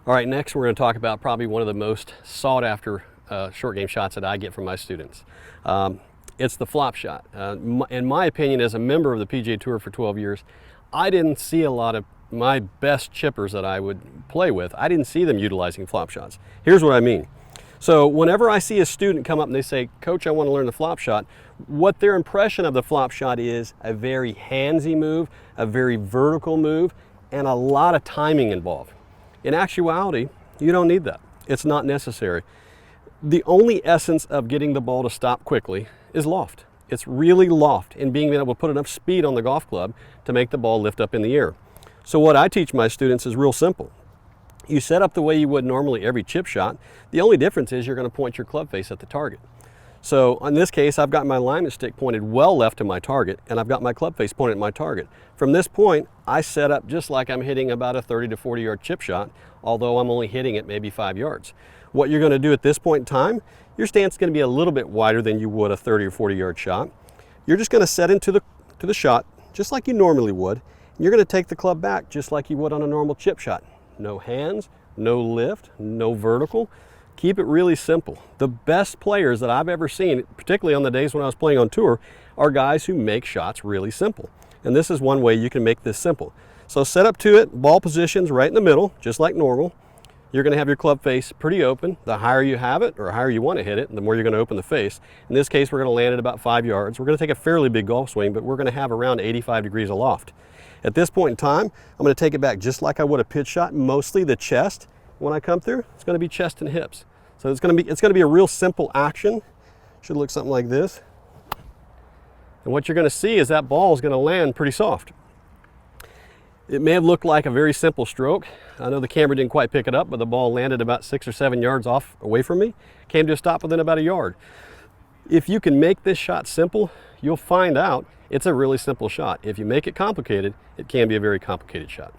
All right, next we're going to talk about probably one of the most sought after short game shots that I get from my students. It's the flop shot. In my opinion, as a member of the PGA Tour for 12 years, I didn't see a lot of my best chippers that I would play with. I didn't see them utilizing flop shots. Here's what I mean. So whenever I see a student come up and they say, "Coach, I want to learn the flop shot," what their impression of the flop shot is a very handsy move, a very vertical move, and a lot of timing involved. In actuality, you don't need that. It's not necessary. The only essence of getting the ball to stop quickly is loft. It's really loft and being able to put enough speed on the golf club to make the ball lift up in the air. So what I teach my students is real simple. You set up the way you would normally every chip shot. The only difference is you're going to point your club face at the target. So in this case, I've got my alignment stick pointed well left to my target, and I've got my club face pointed at my target. From this point, I set up just like I'm hitting about a 30 to 40 yard chip shot, although I'm only hitting it maybe 5 yards. What you're going to do at this point in time, your stance is going to be a little bit wider than you would a 30 or 40 yard shot. You're just going to set into the shot just like you normally would, and you're going to take the club back just like you would on a normal chip shot. No hands, no lift, no vertical. Keep it really simple. The best players that I've ever seen, particularly on the days when I was playing on tour, are guys who make shots really simple. And this is one way you can make this simple. So set up to it, ball positions right in the middle, just like normal. You're going to have your club face pretty open. The higher you have it, or higher you want to hit it, the more you're going to open the face. In this case, we're going to land at about 5 yards. We're going to take a fairly big golf swing, but we're going to have around 85 degrees of loft. At this point in time, I'm going to take it back just like I would a pitch shot, mostly the chest. When I come through, it's going to be chest and hips. So it's going to be a real simple action. Should look something like this. And what you're going to see is that ball is going to land pretty soft. It may have looked like a very simple stroke. I know the camera didn't quite pick it up, but the ball landed about 6 or 7 yards away from me. Came to a stop within about a yard. If you can make this shot simple, you'll find out it's a really simple shot. If you make it complicated, it can be a very complicated shot.